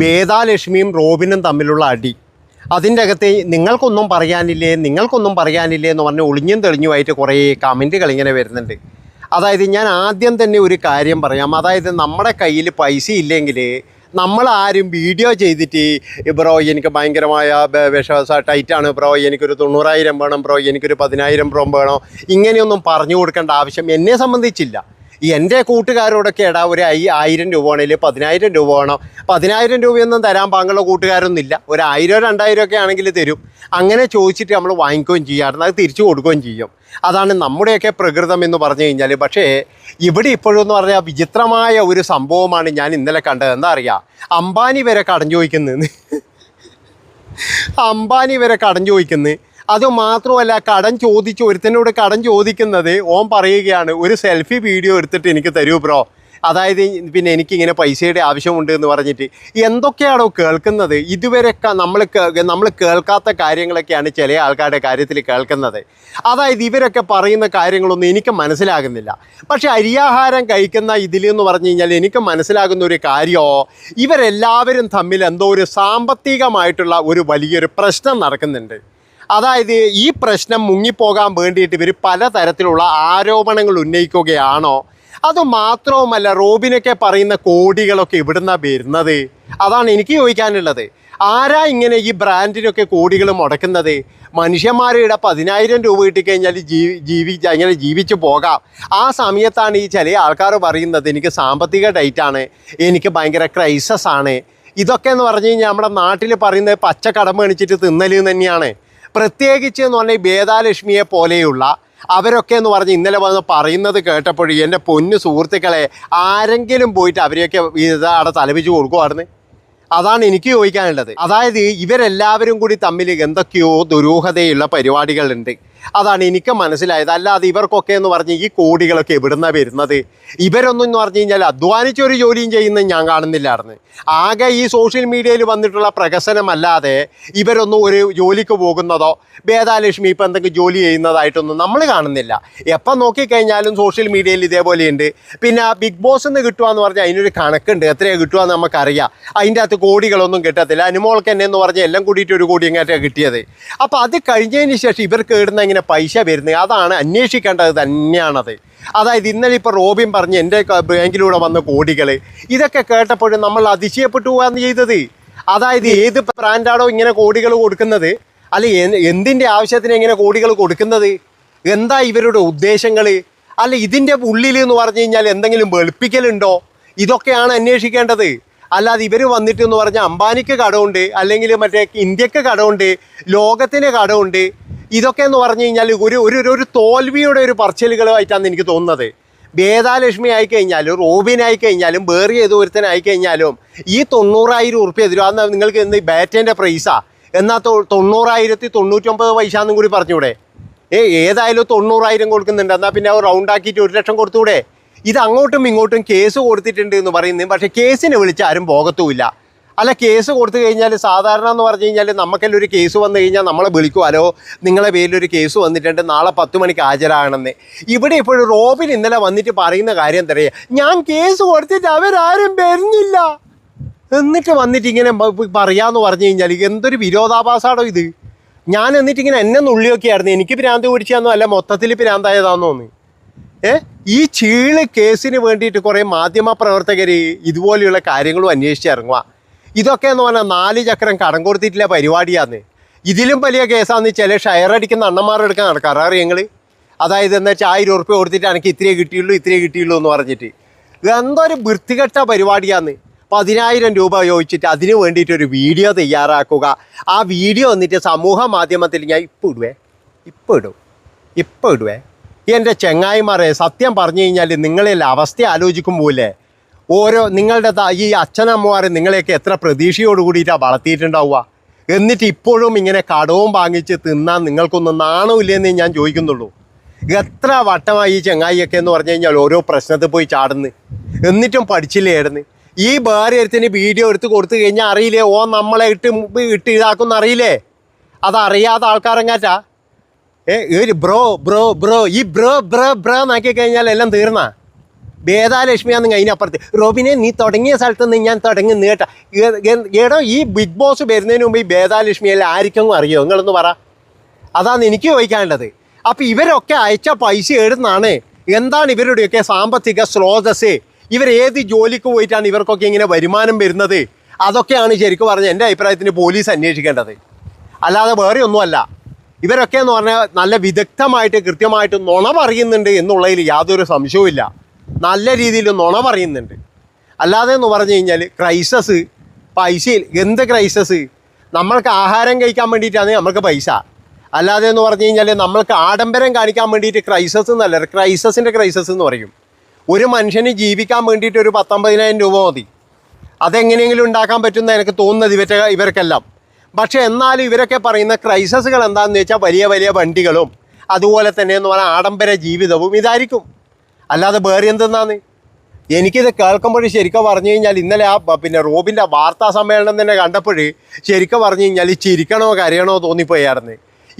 വേദാലക്ഷ്മിയും റോബിനും തമ്മിലുള്ള അടി. അതിൻ്റെ അകത്ത് നിങ്ങൾക്കൊന്നും പറയാനില്ലേ എന്ന് പറഞ്ഞ് ഒളിഞ്ഞും തെളിഞ്ഞുമായിട്ട് കുറേ കമൻറ്റുകൾ ഇങ്ങനെ വരുന്നുണ്ട്. അതായത് ഞാൻ ആദ്യം തന്നെ ഒരു കാര്യം പറയാം. അതായത് നമ്മുടെ കയ്യിൽ പൈസ ഇല്ലെങ്കിൽ നമ്മളാരും വീഡിയോ ചെയ്തിട്ട് ബ്രോ എനിക്ക് ഭയങ്കരമായ വിശ്വാസ ടൈറ്റാണ് ബ്രോ, എനിക്കൊരു 90,000 വേണം ബ്രോ, എനിക്കൊരു 10,000 ബ്രോ വേണം, ഇങ്ങനെയൊന്നും പറഞ്ഞു കൊടുക്കേണ്ട ആവശ്യം എന്നെ സംബന്ധിച്ചില്ല. എൻ്റെ കൂട്ടുകാരോടൊക്കെ ഇടാ ഒരു 1,000 രൂപ ആണെങ്കിൽ 10,000 രൂപ വേണം. 10,000 രൂപയൊന്നും തരാൻ പാങ്ങുള്ള കൂട്ടുകാരൊന്നുമില്ല. ഒരു 1,000 2,000 ഒക്കെ ആണെങ്കിൽ തരും. അങ്ങനെ ചോദിച്ചിട്ട് നമ്മൾ വാങ്ങിക്കുകയും ചെയ്യാറുണ്ട്, അത് തിരിച്ചു കൊടുക്കുകയും ചെയ്യും. അതാണ് നമ്മുടെയൊക്കെ പ്രകൃതം എന്ന് പറഞ്ഞു കഴിഞ്ഞാൽ. പക്ഷേ ഇവിടെ ഇപ്പോഴെന്ന് പറഞ്ഞാൽ വിചിത്രമായ ഒരു സംഭവമാണ് ഞാൻ ഇന്നലെ കണ്ടത്. എന്താ അറിയുക, അംബാനി വരെ കടം ചോദിക്കുന്നത്. അംബാനി വരെ കടം ചോദിക്കുന്നത്. അതുമാത്രമല്ല, കടം ചോദിച്ച് ഒരുത്തനോട് കടം ചോദിക്കുന്നത് ഓൻ പറയുകയാണ് ഒരു സെൽഫി വീഡിയോ എടുത്തിട്ട് എനിക്ക് തരൂ ബ്രോ, അതായത് പിന്നെ എനിക്കിങ്ങനെ പൈസയുടെ ആവശ്യമുണ്ട് എന്ന് പറഞ്ഞിട്ട്. എന്തൊക്കെയാണോ കേൾക്കുന്നത്? ഇതുവരെയൊക്കെ നമ്മൾ കേൾക്കാത്ത കാര്യങ്ങളൊക്കെയാണ് ചില ആൾക്കാരുടെ കാര്യത്തിൽ കേൾക്കുന്നത്. അതായത് ഇവരൊക്കെ പറയുന്ന കാര്യങ്ങളൊന്നും എനിക്ക് മനസ്സിലാകുന്നില്ല. പക്ഷേ അരിയാഹാരം കഴിക്കുന്ന ഇതിലെന്ന് പറഞ്ഞു കഴിഞ്ഞാൽ എനിക്ക് മനസ്സിലാകുന്ന ഒരു കാര്യമോ, ഇവരെല്ലാവരും തമ്മിൽ എന്തോ ഒരു സാമ്പത്തികമായിട്ടുള്ള ഒരു വലിയൊരു പ്രശ്നം നടക്കുന്നുണ്ട്. അതായത് ഈ പ്രശ്നം മുങ്ങിപ്പോകാൻ വേണ്ടിയിട്ട് ഇവർ പലതരത്തിലുള്ള ആരോപണങ്ങൾ ഉന്നയിക്കുകയാണോ? അതുമാത്രവുമല്ല, റോബിനൊക്കെ പറയുന്ന കോടികളൊക്കെ എവിടുന്നാണ് വരുന്നത്? അതാണ് എനിക്ക് ചോദിക്കാനുള്ളത്. ആരാ ഇങ്ങനെ ഈ ബ്രാൻഡിനൊക്കെ കോടികൾ മുടക്കുന്നത്? മനുഷ്യന്മാരുടെ 10,000 രൂപ കിട്ടിക്കഴിഞ്ഞാൽ അങ്ങനെ ജീവിച്ച് പോകാം. ആ സമയത്താണ് ഈ ചില ആൾക്കാർ പറയുന്നത് എനിക്ക് സാമ്പത്തിക ഡൈറ്റാണ്, എനിക്ക് ഭയങ്കര ക്രൈസസ് ആണ്. ഇതൊക്കെ എന്ന് പറഞ്ഞു കഴിഞ്ഞാൽ നമ്മുടെ നാട്ടിൽ പറയുന്നത് പച്ച കടം മേടിച്ചിട്ട് തിന്നൽ തന്നെയാണ്. പ്രത്യേകിച്ച് എന്ന് പറഞ്ഞാൽ വേദാലക്ഷ്മിയെ പോലെയുള്ള അവരൊക്കെ എന്ന് പറഞ്ഞ് ഇന്നലെ വന്ന് പറയുന്നത് കേട്ടപ്പോഴും എൻ്റെ പൊന്നു സുഹൃത്തുക്കളെ, ആരെങ്കിലും പോയിട്ട് അവരെയൊക്കെ അവിടെ തലപിച്ച് കൊടുക്കുമായിരുന്നു. അതാണ് എനിക്ക് ചോദിക്കാനുള്ളത്. അതായത് ഇവരെല്ലാവരും കൂടി തമ്മിൽ എന്തൊക്കെയോ ദുരൂഹതയുള്ള പരിപാടികളുണ്ട്. അതാണ് എനിക്ക് മനസ്സിലായത്. അല്ലാതെ ഇവർക്കൊക്കെ എന്ന് പറഞ്ഞ് ഈ കോടികളൊക്കെ എവിടുന്നാണ് വരുന്നത്? ഇവരൊന്നും എന്ന് പറഞ്ഞു കഴിഞ്ഞാൽ അധ്വാനിച്ചൊരു ജോലിയും ചെയ്യുന്നത് ഞാൻ കാണുന്നില്ലായിരുന്നു. ആകെ ഈ സോഷ്യൽ മീഡിയയിൽ വന്നിട്ടുള്ള പ്രകസനമല്ലാതെ ഇവരൊന്നും ഒരു ജോലിക്ക് പോകുന്നതോ വേദാലക്ഷ്മി ഇപ്പം എന്തെങ്കിലും ജോലി ചെയ്യുന്നതായിട്ടൊന്നും നമ്മൾ കാണുന്നില്ല. എപ്പം നോക്കിക്കഴിഞ്ഞാലും സോഷ്യൽ മീഡിയയിൽ ഇതേപോലെയുണ്ട്. പിന്നെ ബിഗ് ബോസ് എന്ന് കിട്ടുകയെന്ന് പറഞ്ഞാൽ അതിനൊരു കണക്കുണ്ട്, എത്രയാണ് കിട്ടുകയെന്ന് നമുക്കറിയാം. അതിൻ്റെ അകത്ത് കോടികളൊന്നും കിട്ടത്തില്ല. അനുമോൾക്ക് തന്നെ എന്ന് പറഞ്ഞാൽ എല്ലാം കൂടിയിട്ട് ഒരു കോടി എങ്ങാറ്റാണ് കിട്ടിയത്. അപ്പോൾ അത് കഴിഞ്ഞതിന് ശേഷം ഇവർക്ക് ഇടുന്ന ഇങ്ങനെ പൈസ വരുന്നത്, അതാണ് അന്വേഷിക്കേണ്ടത് തന്നെയാണത്. അതായത് ഇന്നലെ ഇപ്പോൾ റോബിൻ പറഞ്ഞ് എൻ്റെ ബാങ്കിലൂടെ വന്ന കോടികൾ, ഇതൊക്കെ കേട്ടപ്പോഴും നമ്മൾ അതിശയപ്പെട്ടു പോകാന്ന് ചെയ്തത്. അതായത് ഏത് ബ്രാൻഡാണോ ഇങ്ങനെ കോടികൾ കൊടുക്കുന്നത്, അല്ല എന്തിൻ്റെ ആവശ്യത്തിന് ഇങ്ങനെ കോടികൾ കൊടുക്കുന്നത്? എന്താ ഇവരുടെ ഉദ്ദേശങ്ങൾ? അല്ല ഇതിൻ്റെ ഉള്ളിൽ എന്ന് പറഞ്ഞു കഴിഞ്ഞാൽ എന്തെങ്കിലും വെളുപ്പിക്കലുണ്ടോ? ഇതൊക്കെയാണ് അന്വേഷിക്കേണ്ടത്. അല്ലാതെ ഇവർ വന്നിട്ട് എന്ന് പറഞ്ഞാൽ അംബാനിക്ക് കടമുണ്ട്, അല്ലെങ്കിൽ മറ്റേ ഇന്ത്യക്ക് കടമുണ്ട്, ലോകത്തിന് കടമുണ്ട്. ഇതൊക്കെ എന്ന് പറഞ്ഞു കഴിഞ്ഞാൽ ഒരു തോൽവിയുടെ ഒരു പറച്ചിലുകളായിട്ടാണ് എനിക്ക് തോന്നുന്നത്. വേദാലക്ഷ്മി ആയിക്കഴിഞ്ഞാലും റോബിൻ ആയിക്കഴിഞ്ഞാലും വേറെ ഏതോ ഒരുത്തനായിക്കഴിഞ്ഞാലും ഈ 90,000 ഉറുപ്പ്യ തരും. അന്ന് നിങ്ങൾക്ക് എന്ത് ബാറ്റേൻ്റെ പ്രൈസാ? എന്നാൽ 90,099 പൈസ കൂടി പറഞ്ഞൂടെ? ഏതായാലും 90,000 കൊടുക്കുന്നുണ്ട്, എന്നാൽ പിന്നെ റൗണ്ട് ആക്കിയിട്ട് 1,00,000 കൊടുത്തൂടെ? ഇത് അങ്ങോട്ടും ഇങ്ങോട്ടും കേസ് കൊടുത്തിട്ടുണ്ട് എന്ന് പറയുന്നത്. പക്ഷേ കേസിന് വിളിച്ച് ആരും പോകത്തുമില്ല. അല്ല, കേസ് കൊടുത്തു കഴിഞ്ഞാൽ സാധാരണ എന്ന് പറഞ്ഞു കഴിഞ്ഞാൽ നമുക്കെല്ലാം ഒരു കേസ് വന്നു കഴിഞ്ഞാൽ നമ്മളെ വിളിക്കും, ഹലോ നിങ്ങളെ പേരിലൊരു കേസ് വന്നിട്ടുണ്ട്, നാളെ 10 മണിക്ക് ഹാജരാകണമെന്ന്. ഇവിടെ ഇപ്പോഴും റോബിൻ ഇന്നലെ വന്നിട്ട് പറയുന്ന കാര്യം എന്താ പറയുക, ഞാൻ കേസ് കൊടുത്തിട്ട് അവരാരും വരുന്നില്ല എന്നിട്ട് വന്നിട്ട് ഇങ്ങനെ പറയാമെന്ന് പറഞ്ഞു കഴിഞ്ഞാൽ എന്തൊരു വിരോധാഭാസമാണോ ഇത്? ഞാൻ എന്നിട്ടിങ്ങനെ എന്നെ നുള്ളിയൊക്കെയായിരുന്നു. എനിക്ക് ഭ്രാന്ത് പിടിച്ചാന്നോ അല്ല മൊത്തത്തിൽ ഭ്രാന്തായതാണെന്നോന്ന്. ഈ ചീള് കേസിന് വേണ്ടിയിട്ട് കുറേ മാധ്യമ പ്രവർത്തകർ ഇതുപോലെയുള്ള കാര്യങ്ങളും അന്വേഷിച്ചിറങ്ങുക. ഇതൊക്കെ എന്ന് പറഞ്ഞാൽ 4 ചക്രം കടം കൊടുത്തിട്ടില്ല പരിപാടിയാന്ന്. ഇതിലും വലിയ കേസാന്ന് ചില ഷെയർ അടിക്കുന്ന അണ്ണന്മാരെടുക്കാൻ നടക്കാറ് അറിയങ്ങൾ. അതായത് എന്താ വെച്ചാൽ 1000 ഉറുപ്പ്യ കൊടുത്തിട്ട് എനിക്ക് ഇത്രയേ കിട്ടിയുള്ളൂ എന്ന് പറഞ്ഞിട്ട് എന്തൊരു വൃത്തികെട്ട പരിപാടിയാന്ന്. 10,000 രൂപ ചോദിച്ചിട്ട് അതിന് വേണ്ടിയിട്ടൊരു വീഡിയോ തയ്യാറാക്കുക. ആ വീഡിയോ വന്നിട്ട് സമൂഹ മാധ്യമത്തിൽ ഞാൻ ഇപ്പോൾ ഇടുവേ. എൻ്റെ ചെങ്ങായിമാരെ, സത്യം പറഞ്ഞു കഴിഞ്ഞാൽ നിങ്ങളെല്ലാം അവസ്ഥ ആലോചിക്കുമ്പോഴേ നിങ്ങളുടെ ഈ അച്ഛനമ്മമാർ നിങ്ങളെയൊക്കെ എത്ര പ്രതീക്ഷയോട് കൂടിയിട്ടാണ് വളർത്തിയിട്ടുണ്ടാവുക. എന്നിട്ട് ഇപ്പോഴും ഇങ്ങനെ കടവും വാങ്ങിച്ച് തിന്നാൻ നിങ്ങൾക്കൊന്നും നാണമില്ലെന്നേ ഞാൻ ചോദിക്കുന്നുള്ളൂ. എത്ര വട്ടമായി ഈ ചെങ്ങായിയൊക്കെ എന്ന് പറഞ്ഞു കഴിഞ്ഞാൽ ഓരോ പ്രശ്നത്തിൽ പോയി ചാടുന്നു, എന്നിട്ടും പഠിച്ചില്ലായിരുന്നു. ഈ വേറെ ഒരുത്തിന് വീഡിയോ എടുത്ത് കൊടുത്തു കഴിഞ്ഞാൽ അറിയില്ലേ നമ്മളെ ഇട്ട് ഇതാക്കുന്ന അറിയില്ലേ? അതറിയാത്ത ആൾക്കാരെങ്ങാറ്റാ ബ്രോ ഈ ബ്രോ എന്നാക്കി കഴിഞ്ഞാൽ എല്ലാം തീർന്നാ. ഭേദാലക്ഷ്മിയാന്ന് അതിനപ്പുറത്ത് റോബിനെ നീ തുടങ്ങിയ സ്ഥലത്ത് നിന്ന് ഞാൻ തുടങ്ങുന്നു കേട്ടോ. ഏടോ ഈ ബിഗ് ബോസ് വരുന്നതിന് മുമ്പ് ഈ ഭേദാലക്ഷ്മിയെല്ലാം ആർക്കെങ്കിലും അറിയോ നിങ്ങളൊന്ന് പറ. അതാണ് എനിക്ക് ചോദിക്കാനുള്ളത്. അപ്പോൾ ഇവരൊക്കെ അയച്ച പൈസ എവിടുന്നാണ്? എന്താണ് ഇവരുടെയൊക്കെ സാമ്പത്തിക സ്രോതസ്? ഇവരേത് ജോലിക്ക് പോയിട്ടാണ് ഇവർക്കൊക്കെ ഇങ്ങനെ വരുമാനം വരുന്നത്? അതൊക്കെയാണ് ശരിക്കും പറഞ്ഞാൽ എൻ്റെ അഭിപ്രായത്തിന് പോലീസ് അന്വേഷിക്കേണ്ടത്, അല്ലാതെ വേറെ ഒന്നുമല്ല. ഇവരൊക്കെ എന്ന് പറഞ്ഞാൽ നല്ല വിദഗ്ധമായിട്ട് കൃത്യമായിട്ട് നുണ പറയുന്നുണ്ട് എന്നുള്ളതിൽ യാതൊരു സംശയവുമില്ല. നല്ല രീതിയിൽ നുണ പറയുന്നുണ്ട്. അല്ലാതെ എന്ന് പറഞ്ഞു കഴിഞ്ഞാൽ ക്രൈസസ്, പൈസയിൽ എന്ത് ക്രൈസസ്? നമ്മൾക്ക് ആഹാരം കഴിക്കാൻ വേണ്ടിയിട്ടാണ് നമ്മൾക്ക് പൈസ. അല്ലാതെ എന്ന് പറഞ്ഞു കഴിഞ്ഞാൽ നമ്മൾക്ക് ആഡംബരം കാണിക്കാൻ വേണ്ടിയിട്ട് ക്രൈസസ് എന്നല്ല, ക്രൈസസിൻ്റെ ക്രൈസസ് എന്ന് പറയും. ഒരു മനുഷ്യന് ജീവിക്കാൻ വേണ്ടിയിട്ട് ഒരു 19,000 രൂപ മതി. അതെങ്ങനെയെങ്കിലും ഉണ്ടാക്കാൻ പറ്റുന്ന എനിക്ക് തോന്നുന്നത് ഇവർക്കെല്ലാം. പക്ഷേ എന്നാലും ഇവരൊക്കെ പറയുന്ന ക്രൈസസുകൾ എന്താണെന്ന് വെച്ചാൽ വലിയ വലിയ വണ്ടികളും അതുപോലെ തന്നെ എന്ന് പറഞ്ഞാൽ ആഡംബര ജീവിതവും ഇതായിരിക്കും. അല്ലാതെ വേറെ എന്തെന്നാണ്? എനിക്കിത് കേൾക്കുമ്പോൾ ശരിക്കും പറഞ്ഞു കഴിഞ്ഞാൽ ഇന്നലെ പിന്നെ റോബിൻ്റെ വാർത്താ സമ്മേളനം തന്നെ കണ്ടപ്പോൾ ശരിക്കും പറഞ്ഞു കഴിഞ്ഞാൽ ചിരിക്കണോ കരയണോ തോന്നിപ്പോയായിരുന്നു.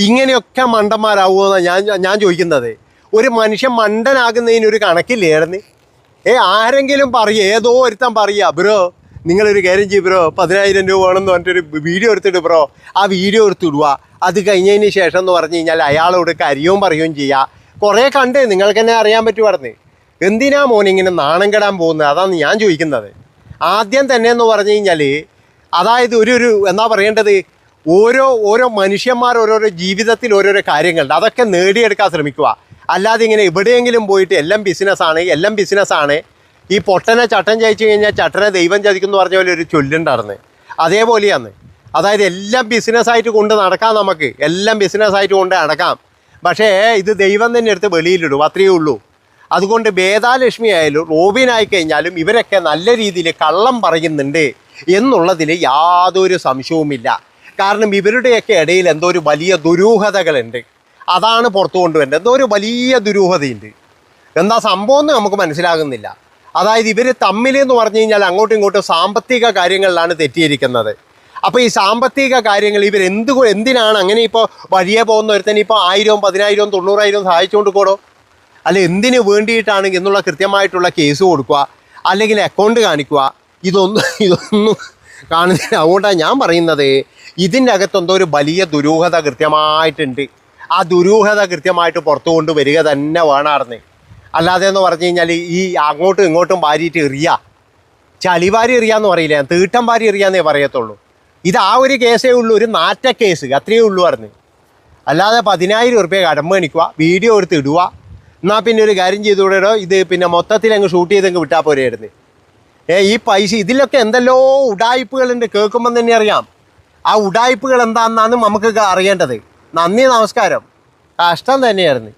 ഇങ്ങനെയൊക്കെ മണ്ടന്മാരാവുമെന്നാണ് ഞാൻ ചോദിക്കുന്നത്. ഒരു മനുഷ്യൻ മണ്ടനാകുന്നതിനൊരു കണക്കില്ലായിരുന്നു. ആരെങ്കിലും പറയുക, ഏതോ ഒരുത്തൻ പറയുക, ബ്രോ നിങ്ങളൊരു കാര്യം ചെയ്യും ബ്രോ 10,000 രൂപ വേണമെന്ന് പറഞ്ഞിട്ടൊരു വീഡിയോ എടുത്തിട്ട് ബ്രോ ആ വീഡിയോ എടുത്തിടുക. അത് കഴിഞ്ഞതിന് ശേഷം എന്ന് പറഞ്ഞു കഴിഞ്ഞാൽ അയാളോട് കരിയും പറയുകയും ചെയ്യുക. കുറേ കണ്ട് നിങ്ങൾക്ക് തന്നെ അറിയാൻ പറ്റുമായിരുന്നു. എന്തിനാ മോനെ ഇങ്ങനെ നാണം കെടാൻ പോകുന്നത്? അതാണ് ഞാൻ ചോദിക്കുന്നത്. ആദ്യം തന്നെ എന്ന് പറഞ്ഞു കഴിഞ്ഞാൽ അതായത് ഒരു എന്താ പറയേണ്ടത്, ഓരോ മനുഷ്യന്മാർ ഓരോരോ ജീവിതത്തിൽ ഓരോരോ കാര്യങ്ങളുണ്ട്, അതൊക്കെ നേടിയെടുക്കാൻ ശ്രമിക്കുക. അല്ലാതെ ഇങ്ങനെ എവിടെയെങ്കിലും പോയിട്ട് എല്ലാം ബിസിനസ്സാണ്. ഈ പൊട്ടനെ ചട്ടൻ ചയച്ചു കഴിഞ്ഞാൽ ചട്ടനെ ദൈവം ചതിക്കുന്നു പറഞ്ഞ പോലെ ഒരു ചൊല്ലുണ്ടായിരുന്നു. അതേപോലെയാണ്. അതായത് എല്ലാം ബിസിനസ്സായിട്ട് കൊണ്ട് നടക്കാം, നമുക്ക് എല്ലാം ബിസിനസ്സായിട്ട് കൊണ്ട് നടക്കാം. പക്ഷേ ഇത് ദൈവം തന്നെ എടുത്ത് വെളിയിലിടും, അത്രയേ ഉള്ളൂ. അതുകൊണ്ട് ഭേദാലക്ഷ്മി ആയാലും റോബിനായി കഴിഞ്ഞാലും ഇവരൊക്കെ നല്ല രീതിയിൽ കള്ളം പറയുന്നുണ്ട് എന്നുള്ളതിൽ യാതൊരു സംശയവുമില്ല. കാരണം ഇവരുടെയൊക്കെ ഇടയിൽ എന്തോ ഒരു വലിയ ദുരൂഹതകളുണ്ട്. അതാണ് പുറത്തു കൊണ്ടുവരേണ്ടത്. എന്തോ ഒരു വലിയ ദുരൂഹതയുണ്ട്. എന്താ സംഭവം എന്ന് നമുക്ക് മനസ്സിലാകുന്നില്ല. അതായത് ഇവർ തമ്മിലെന്ന് പറഞ്ഞു കഴിഞ്ഞാൽ അങ്ങോട്ടും ഇങ്ങോട്ടും സാമ്പത്തിക കാര്യങ്ങളിലാണ് തെറ്റിയിരിക്കുന്നത്. അപ്പോൾ ഈ സാമ്പത്തിക കാര്യങ്ങൾ എന്തിനാണ് അങ്ങനെ ഇപ്പോൾ വഴിയെ പോകുന്ന ഒരുത്തന്നെ ഇപ്പോൾ 1,000, 10,000, 90,000 സഹായിച്ചുകൊണ്ട് കൂടോ? അല്ല എന്തിനു വേണ്ടിയിട്ടാണ് എന്നുള്ള കൃത്യമായിട്ടുള്ള കേസ് കൊടുക്കുക, അല്ലെങ്കിൽ അക്കൗണ്ട് കാണിക്കുക. ഇതൊന്നും കാണുന്നില്ല. അതുകൊണ്ടാണ് ഞാൻ പറയുന്നത് ഇതിൻ്റെ അകത്തെന്തോ ഒരു വലിയ ദുരൂഹത കൃത്യമായിട്ടുണ്ട്. ആ ദുരൂഹത കൃത്യമായിട്ട് പുറത്തു കൊണ്ട് വരിക തന്നെ വേണമായിരുന്നു. അല്ലാതെ എന്ന് പറഞ്ഞു കഴിഞ്ഞാൽ ഈ അങ്ങോട്ടും ഇങ്ങോട്ടും വാരിയിട്ട് എറിയുക, ചളിവാരി എറിയാന്ന് പറയില്ല, തീട്ടം വാരി എറിയാന്നേ പറയത്തുള്ളൂ. ഇത് ആ ഒരു കേസേ ഉള്ളൂ, ഒരു നാറ്റ കേസ്, അത്രയേ ഉള്ളൂ പറഞ്ഞു. അല്ലാതെ 10,000 രൂപ കടം മേടിക്കുക, വീഡിയോ എടുത്ത് ഇടുക. എന്നാൽ പിന്നെ ഒരു കാര്യം ചെയ്തുകൂടെയോ, ഇത് പിന്നെ മൊത്തത്തിൽ അങ്ങ് ഷൂട്ട് ചെയ്തങ്ങ് വിട്ടാൽ പോരെയായിരുന്നു. ഈ പൈസ ഇതിലൊക്കെ എന്തെല്ലോ ഉഡായിപ്പുകളുണ്ട്, കേൾക്കുമ്പം തന്നെ അറിയാം. ആ ഉഡായിപ്പുകൾ എന്താണെന്നാണ് നമുക്ക് അറിയേണ്ടത്. നന്ദി, നമസ്കാരം. കഷ്ടം തന്നെയായിരുന്നു.